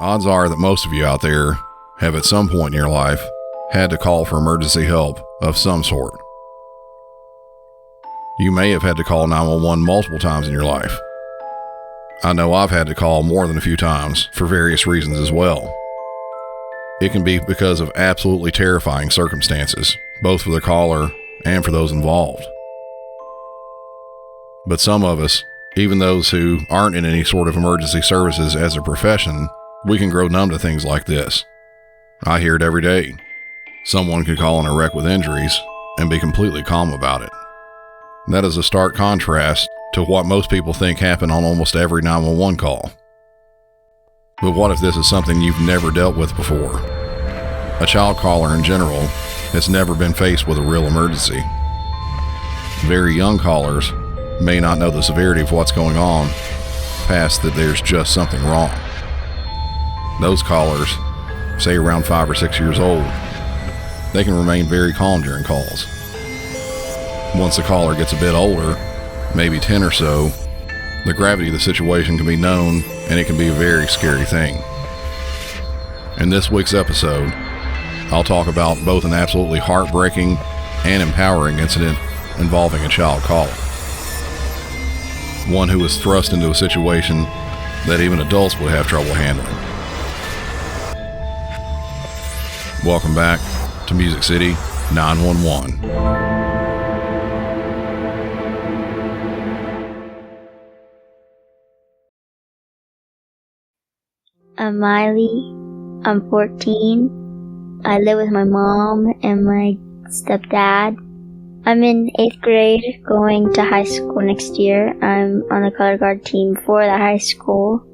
Odds are that most of you out there have at some point in your life had to call for emergency help of some sort. You may have had to call 911 multiple times in your life. I know I've had to call more than a few times for various reasons as well. It can be because of absolutely terrifying circumstances, both for the caller and for those involved. But some of us, even those who aren't in any sort of emergency services as a profession, we can grow numb to things like this. I hear it every day. Someone could call in a wreck with injuries and be completely calm about it. That is a stark contrast to what most people think happen on almost every 911 call. But what if this is something you've never dealt with before? A child caller in general has never been faced with a real emergency. Very young callers may not know the severity of what's going on, past that there's just something wrong. Those callers, say around 5 or 6 years old, they can remain very calm during calls. Once the caller gets a bit older, maybe 10 or so, the gravity of the situation can be known, and it can be a very scary thing. In this week's episode, I'll talk about both an absolutely heartbreaking and empowering incident involving a child caller. One who was thrust into a situation that even adults would have trouble handling. Welcome back to Music City 911. I'm Miley. I'm 14. I live with my mom and my stepdad. I'm in 8th grade, going to high school next year. I'm on the color guard team for the high school.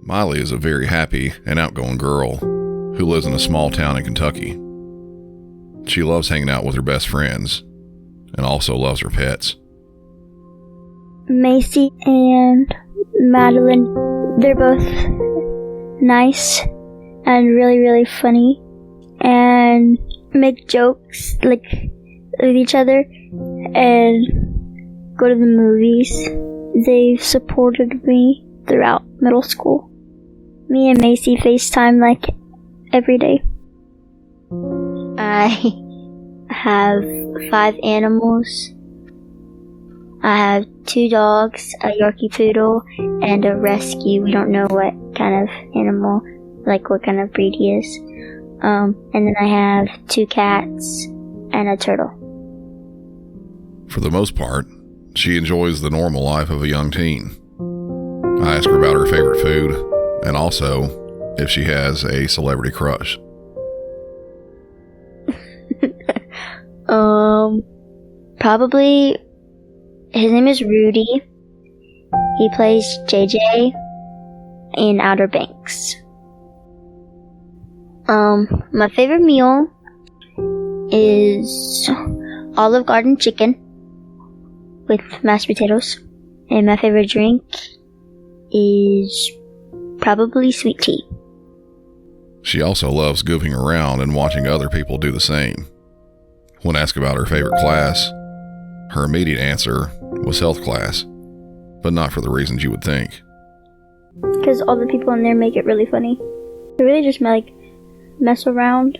Miley is a very happy and outgoing girl who lives in a small town in Kentucky. She loves hanging out with her best friends and also loves her pets. Macy and Madeline, they're both nice and really, really funny and make jokes like with each other and go to the movies. They've supported me throughout middle school. Me and Macy FaceTime like every day. I have 5 animals. I have 2 dogs, a Yorkie Poodle, and a rescue. We don't know what kind of animal, like what kind of breed he is. And then I have 2 cats and a turtle. For the most part, she enjoys the normal life of a young teen. I ask her about her favorite food and also if she has a celebrity crush. Probably, his name is Rudy. He plays JJ in Outer Banks. My favorite meal is Olive Garden chicken with mashed potatoes. And my favorite drink is probably sweet tea. She also loves goofing around and watching other people do the same. When asked about her favorite class, her immediate answer was health class, but not for the reasons you would think. Because all the people in there make it really funny. They really just mess around.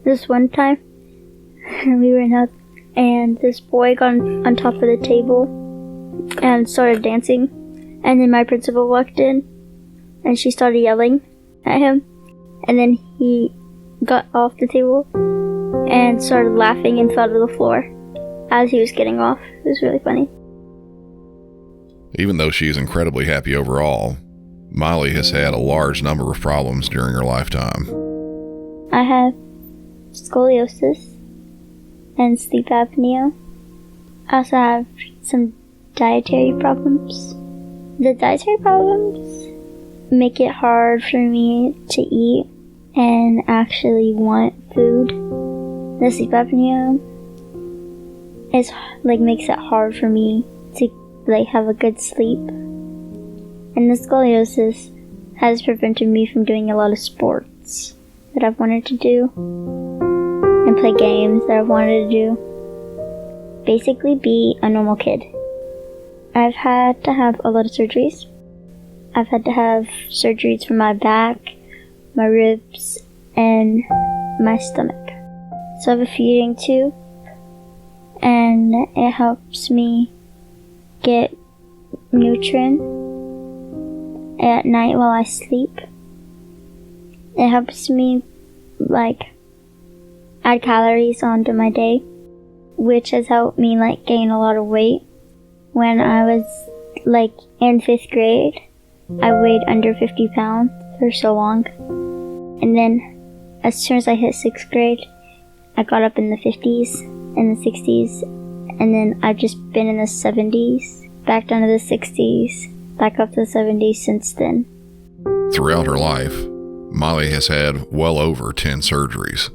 This one time, we were in health, and this boy got on top of the table and started dancing. And then my principal walked in, and she started yelling at him. And then he got off the table and started laughing and fell to the floor as he was getting off. It was really funny. Even though she is incredibly happy overall, Miley has had a large number of problems during her lifetime. I have scoliosis and sleep apnea. I also have some dietary problems. The dietary problems make it hard for me to eat and actually want food. The sleep apnea is makes it hard for me to have a good sleep. And the scoliosis has prevented me from doing a lot of sports that I've wanted to do and play games that I've wanted to do. Basically be a normal kid. I've had to have a lot of surgeries I've had to have surgeries for my back, my ribs, and my stomach. So I have a feeding tube, and it helps me get nutrient at night while I sleep. It helps me add calories onto my day, which has helped me gain a lot of weight. When I was in 5th grade, I weighed under 50 pounds for so long. And then as soon as I hit 6th grade, I got up in the 50s and the 60s, and then I've just been in the 70s, back down to the 60s, back up to the 70s since then. Throughout her life, Miley has had well over 10 surgeries.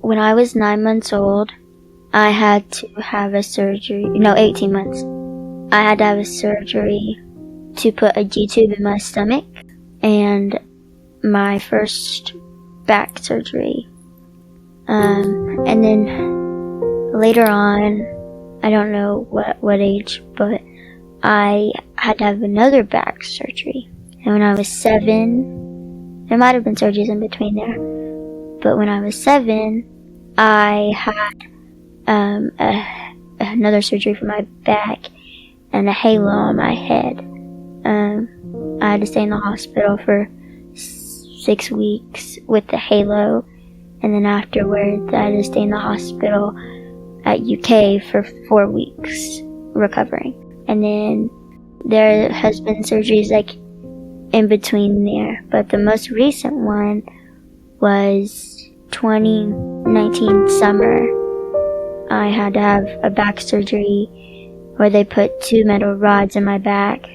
When I was 9 months old, I had to have a surgery. 18 months. I had to have a surgery to put a G-tube in my stomach, and my first back surgery. And then later on, I don't know what age, but I had to have another back surgery. And when I was 7, there might have been surgeries in between there, but when I was 7, I had another surgery for my back and a halo on my head. I had to stay in the hospital for 6 weeks with the halo, and then afterwards I had to stay in the hospital at UK for 4 weeks recovering. And then there has been surgeries in between there, but the most recent one was 2019 summer. I had to have a back surgery where they put 2 metal rods in my back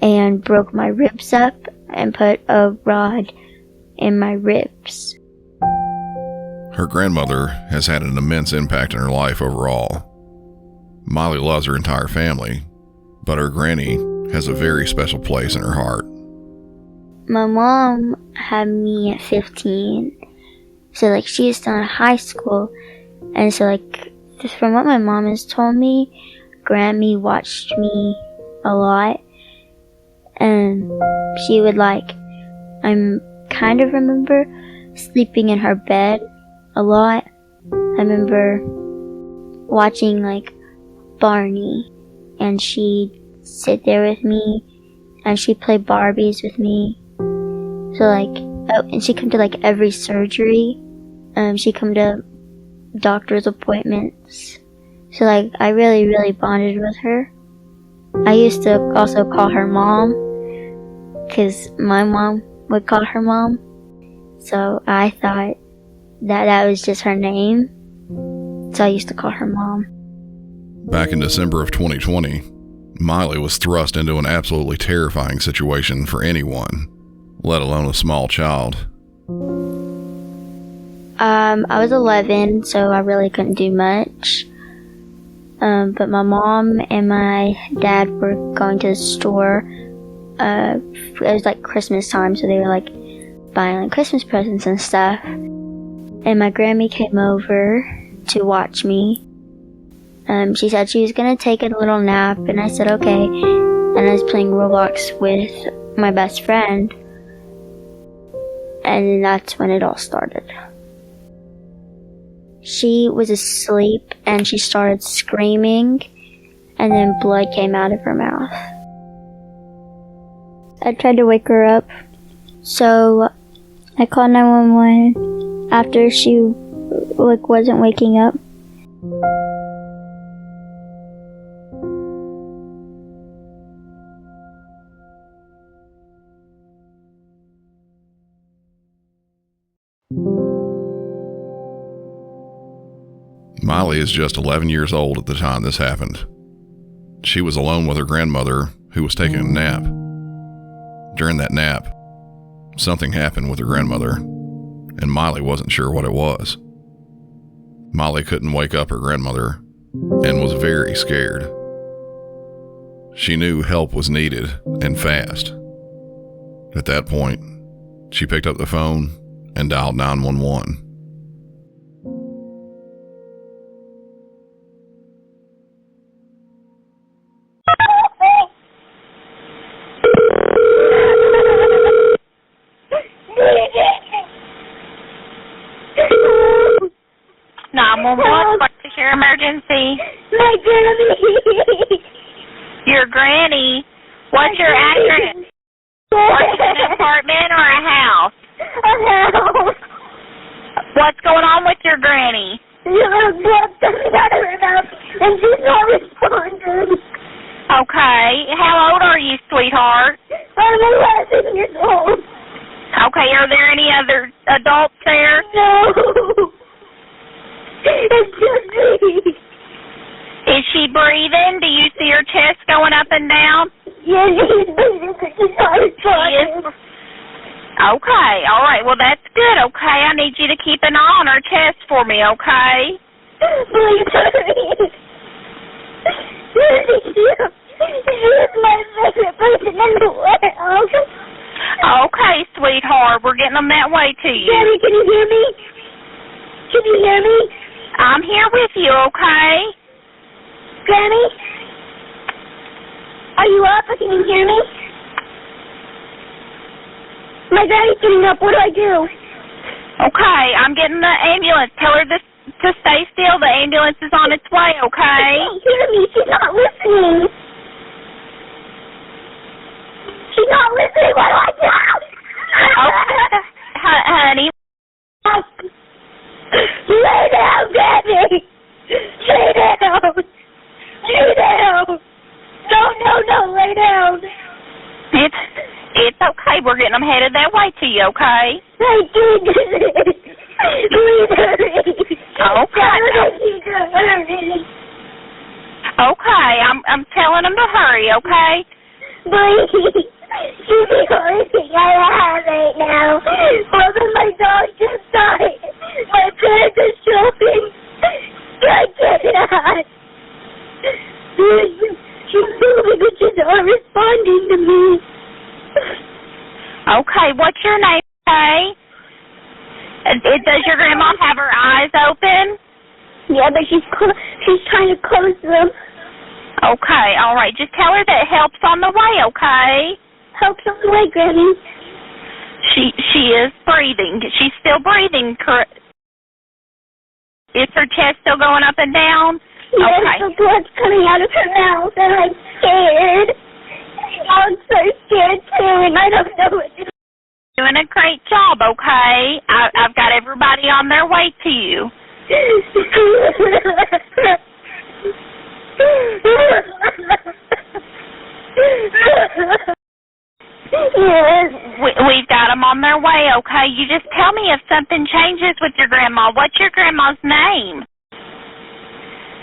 and broke my ribs up and put a rod in my ribs. Her grandmother has had an immense impact in her life overall. Miley loves her entire family, but her granny has a very special place in her heart. My mom had me at 15, so she is still in high school, and so from what my mom has told me, Grammy watched me a lot, and she would I kind of remember sleeping in her bed a lot. I remember watching Barney, and she'd sit there with me, and she'd play Barbies with me. So and she'd come to every surgery. She'd come to doctor's appointments. So I really, really bonded with her. I used to also call her mom, because my mom would call her mom. So I thought that was just her name. So I used to call her mom. Back in December of 2020, Miley was thrust into an absolutely terrifying situation for anyone, let alone a small child. I was 11, so I really couldn't do much. But my mom and my dad were going to the store. It was Christmas time, so they were buying Christmas presents and stuff. And my Grammy came over to watch me. She said she was gonna take a little nap, and I said okay. And I was playing Roblox with my best friend, and that's when it all started. She was asleep, and she started screaming, and then blood came out of her mouth. I tried to wake her up, so I called 911 after she wasn't waking up. Miley is just 11 years old at the time this happened. She was alone with her grandmother, who was taking a nap. During that nap, something happened with her grandmother, and Miley wasn't sure what it was. Miley couldn't wake up her grandmother and was very scared. She knew help was needed and fast. At that point, she picked up the phone and dialed 911. 911, what is your emergency? My granny. Your granny? What's your address? What's an apartment or a house? A house. What's going on with your granny? You have blood coming out of her mouth, and she's not responding. Okay. How old are you, sweetheart? I'm 11 years old. Okay. Are there any other adults there? No. It's just me. Is she breathing? Do you see her chest going up and down? Yeah, she's breathing, but she's not responding. Okay. All right. Well, that's good. Okay. I need you to keep an eye on her chest for me, okay? Please hurry. She's my favorite person in the world. Okay, sweetheart. We're getting them that way to you. Daddy, can you hear me? Can you hear me? I'm here with you, okay? Granny? Are you up? Can you hear me? My granny's getting up. What do I do? Okay, I'm getting the ambulance. Tell her to stay still. The ambulance is on its way, okay? She can't hear me. She's not listening. She's not listening. What do I do? Okay. Honey. Lay down, Granny. Lay down. Lay down. No, lay down. It's okay. We're getting them headed that way to you, okay? I did it. Please hurry. Okay, I'm telling them to hurry, okay? Please. She's the only thing I have right now. Mother, my dog just died. My parents are shopping. I cannot. She's moving, but she's not responding to me. Okay, what's your name, okay? Does your grandma have her eyes open? Yeah, but she's trying to close them. Okay, all right. Just tell her that help's on the way, okay? Help's on the way, Granny. She is breathing. She's still breathing, correct? Is her chest still going up and down? Yes, okay. the blood's coming out of her mouth, and I'm scared. I'm so scared, too, and I don't know what to do. Doing a great job, okay? I've got everybody on their way to you. Yes. We've got them on their way, okay? You just tell me if something changes with your grandma. What's your grandma's name?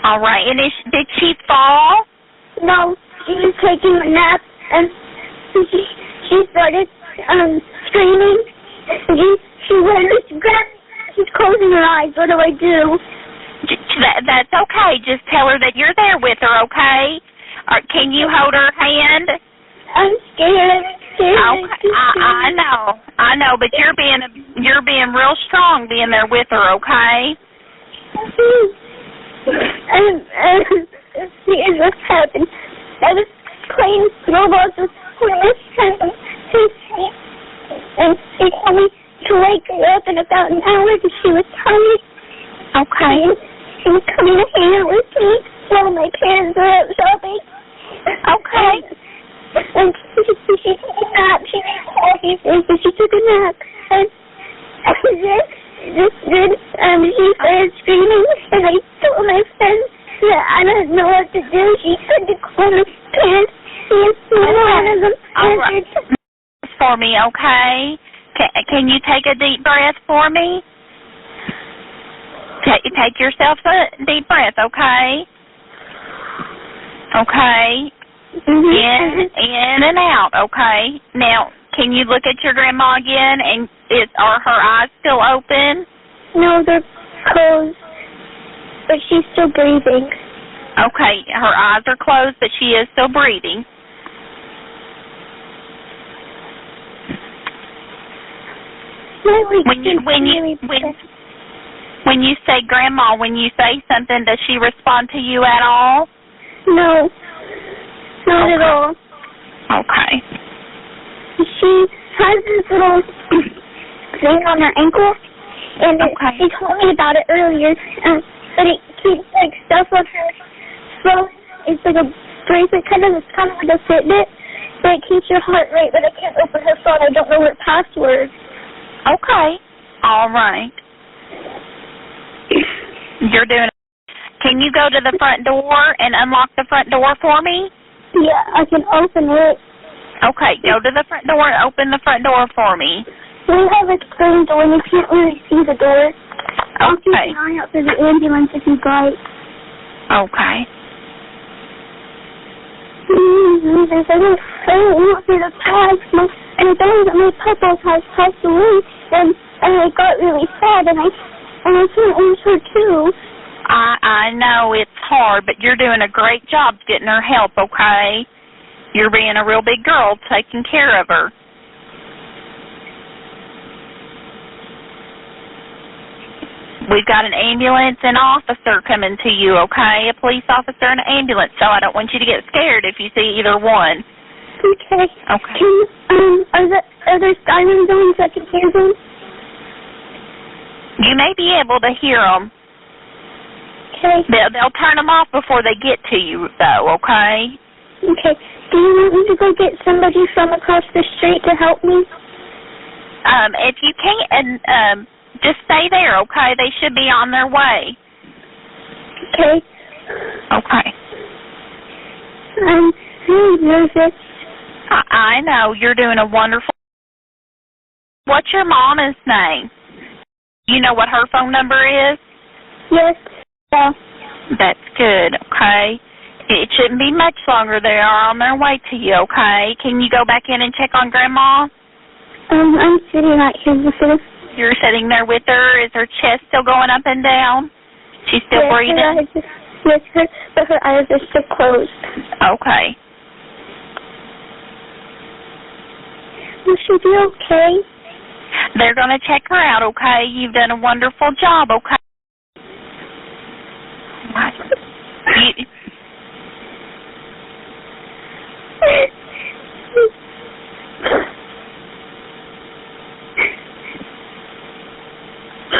All right, and did she fall? No, she was taking a nap, and she started screaming. She's closing her eyes. What do I do? That's okay. Just tell her that you're there with her, okay? Or can you hold her hand? I'm scared. Okay, I know, but you're being real strong being there with her, okay? Here's what happened. I was playing snowballs with my friend, and she told me to wake her up in about an hour, and she was telling me. Okay. She was coming to hang out with me while my parents were out shopping. Okay. And she took a nap. She took a nap. And then she started screaming, and I told my friend that I don't know what to do. She said to call my parents, and one of them answered. For me, okay? Can you take a deep breath for me? Take yourself a deep breath, okay? Okay. Mm-hmm. In and out, okay? Now, can you look at your grandma again, and are her eyes still open? No, they're closed, but she's still breathing. Okay, her eyes are closed, but she is still breathing. When you say grandma, when you say something, does she respond to you at all? No, not at all. Okay. She has this little thing on her ankle, and she told me about it earlier. but it keeps like stuff on her phone. It's like a bracelet, it's kind of like a Fitbit, but it keeps your heart rate, but I can't open her phone. I don't know her password. Okay. All right. You're doing. Can you go to the front door and unlock the front door for me? Yeah, I can open it. Okay, go to the front door and open the front door for me. We have a screen door and you can't really see the door. I'll keep an eye out for the ambulance if you'd like. Okay. There's a little thing, you don't see the tags, and I don't that my papa has passed away, and I got really sad, and I can't lose her too. I know it's hard, but you're doing a great job getting her help, okay? You're being a real big girl taking care of her. We've got an ambulance and officer coming to you, okay? A police officer and an ambulance, so I don't want you to get scared if you see either one. Okay. Okay. Are there siren zones I can hear them? You may be able to hear them. Okay. They'll turn them off before they get to you, though, okay? Okay. Do you want me to go get somebody from across the street to help me? If you can't, just stay there, okay? They should be on their way. Okay. Okay. I'm really nervous. I know. You're doing a wonderful... What's your mama's name? You know what her phone number is? Yes. Yeah. That's good, okay? It shouldn't be much longer. They are on their way to you, okay? Can you go back in and check on Grandma? I'm sitting right here with her. You're sitting there with her. Is her chest still going up and down? She's still breathing? Yes, but her eyes are still closed. Okay. Will she be okay? They're going to check her out, okay? You've done a wonderful job, okay?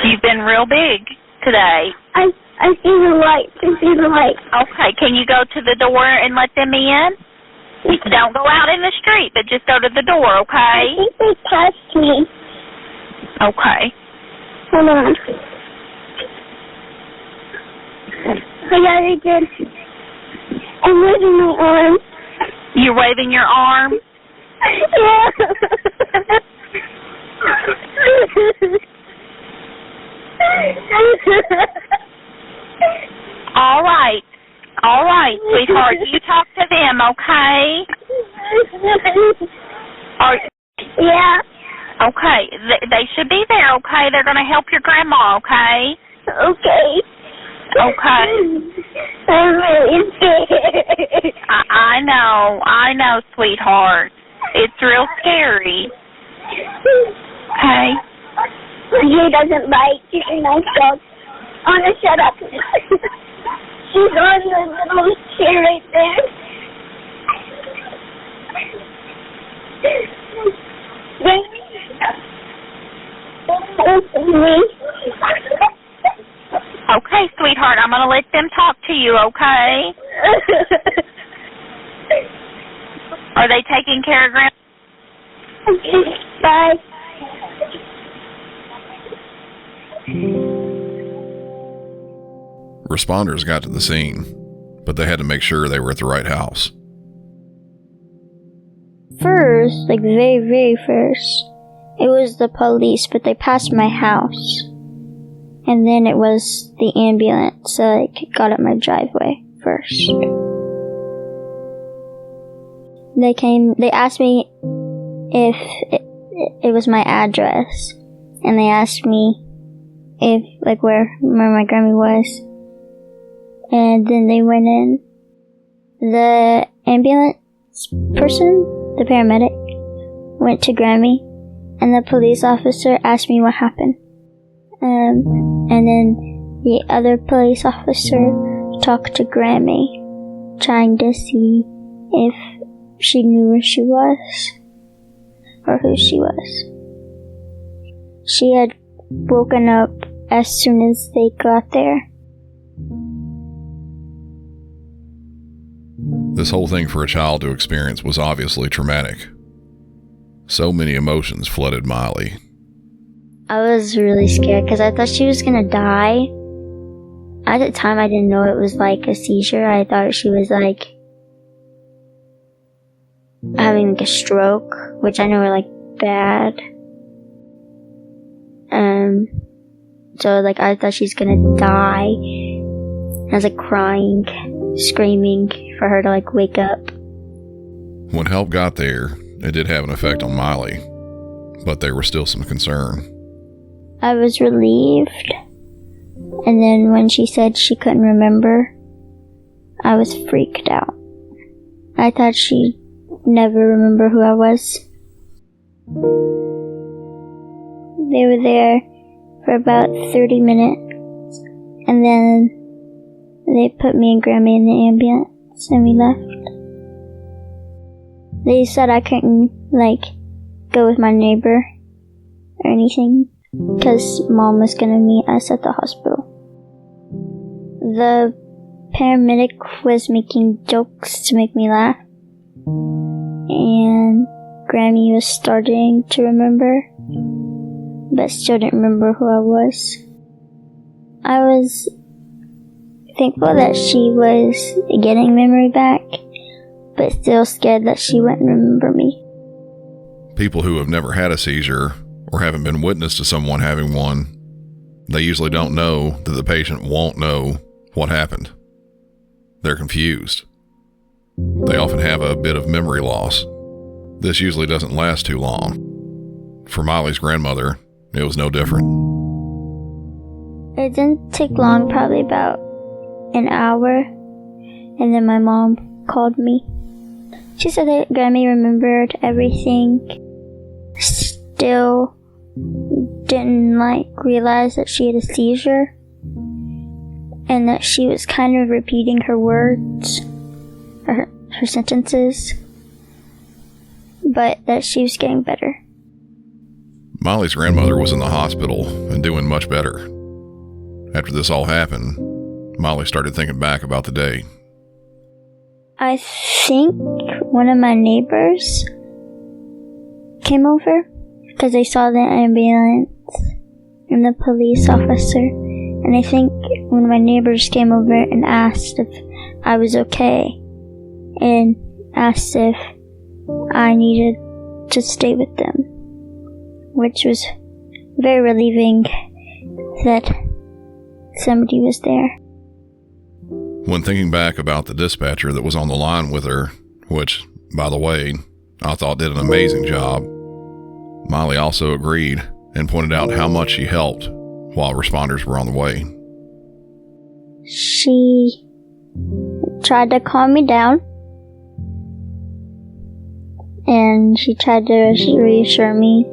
You've been real big today. I see the light. I see the light. Okay, can you go to the door and let them in? Don't go out in the street, but just go to the door, okay? I think they passed me. Okay. Hold on. Oh, yeah, they did. I'm waving my arm. You're waving your arm? Yeah. All right, sweetheart. You talk to them, okay? Yeah. Okay, they should be there, okay? They're going to help your grandma, okay? Okay. Okay. I'm really scared. I know, sweetheart. It's real scary. Okay? He doesn't bite. She's a nice dog. Anna, shut up. She's on the little chair right there. Okay, sweetheart, I'm going to let them talk to you, okay? Are they taking care of Grandma? Okay, bye. Responders got to the scene, but they had to make sure they were at the right house. First, like very, very first, it was the police, but they passed my house. And then it was the ambulance that got up my driveway first. They asked me if it was my address. And they asked me if, where my Grammy was. And then they went in. The ambulance person, the paramedic, went to Grammy. And the police officer asked me what happened. And then the other police officer talked to Grammy, trying to see if she knew where she was, or who she was. She had woken up as soon as they got there, This whole thing for a child to experience was obviously traumatic. So many emotions flooded Miley. I was really scared because I thought she was gonna die. At the time, I didn't know it was like a seizure. I thought she was like having like a stroke, which I know are like bad. So like I thought she's gonna die. I was like crying, screaming for her to like wake up. When help got there, it did have an effect on Miley, but there was still some concern. I was relieved, and then when she said she couldn't remember, I was freaked out. I thought she'd never remember who I was. They were there for about 30 minutes, and then they put me and Grammy in the ambulance, and we left. They said I couldn't, like, go with my neighbor or anything, because Mom was gonna meet us at the hospital. The paramedic was making jokes to make me laugh, and Grammy was starting to remember, but still didn't remember who I was. I was thankful that she was getting memory back, but still scared that she wouldn't remember me. People who have never had a seizure or haven't been witness to someone having one, they usually don't know that the patient won't know what happened. They're confused. They often have a bit of memory loss. This usually doesn't last too long. For Miley's grandmother, it was no different. It didn't take long, probably about an hour, and then my mom called me. She said that Grammy remembered everything, still didn't realize that she had a seizure, and that she was kind of repeating her words, or her sentences, but that she was getting better. Miley's grandmother was in the hospital and doing much better. After this all happened, Miley started thinking back about the day. I think one of my neighbors came over because they saw the ambulance and the police officer, and I think one of my neighbors came over and asked if I was okay, and asked if I needed to stay with them, which was very relieving that somebody was there. When thinking back about the dispatcher that was on the line with her, which, by the way, I thought did an amazing job, Miley also agreed and pointed out how much she helped while responders were on the way. She tried to calm me down, and she tried to reassure me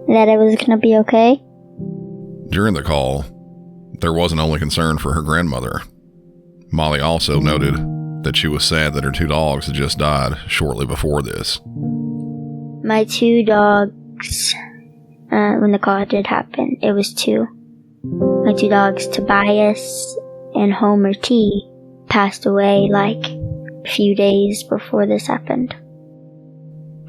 that it was going to be okay. During the call, there wasn't only concern for her grandmother. Miley also noted that she was sad that her 2 dogs had just died shortly before this. My 2 dogs, when the call did happen, it was 2. My 2 dogs, Tobias and Homer T, passed away like a few days before this happened.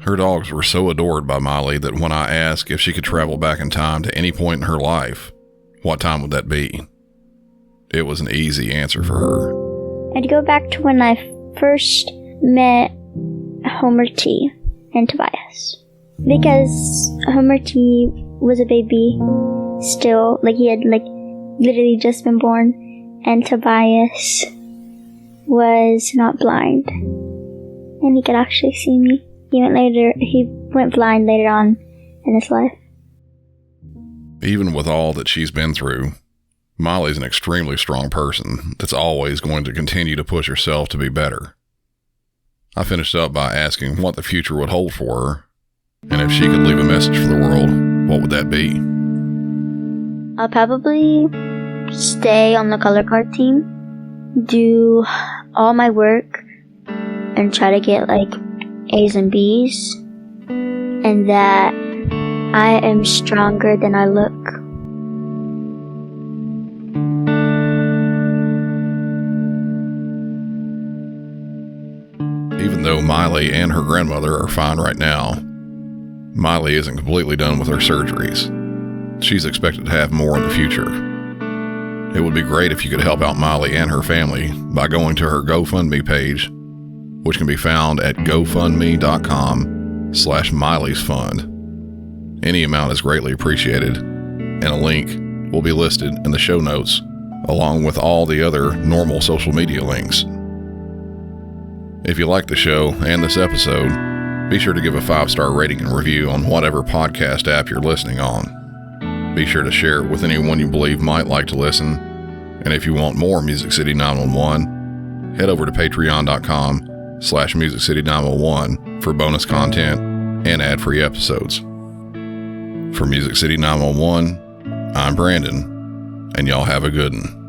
Her dogs were so adored by Miley that when I asked if she could travel back in time to any point in her life, what time would that be? It was an easy answer for her. I'd go back to when I first met Homer T and Tobias. Because Homer T was a baby still, he had literally just been born, and Tobias was not blind, and he could actually see me. He went blind later on in his life. Even with all that she's been through, Miley's an extremely strong person that's always going to continue to push herself to be better. I finished up by asking what the future would hold for her, and if she could leave a message for the world, what would that be? I'll probably stay on the color card team, do all my work, and try to get A's and B's, and that I am stronger than I look. though Miley and her grandmother are fine right now, Miley isn't completely done with her surgeries. She's expected to have more in the future. It would be great if you could help out Miley and her family by going to her GoFundMe page, which can be found at gofundme.com/Miley's Fund. Any amount is greatly appreciated, and a link will be listed in the show notes, along with all the other normal social media links. If you like the show and this episode, be sure to give a 5-star rating and review on whatever podcast app you're listening on. Be sure to share it with anyone you believe might like to listen. And if you want more Music City 911, head over to patreon.com/MusicCity911 for bonus content and ad-free episodes. For Music City 911, I'm Brandon, and y'all have a good one.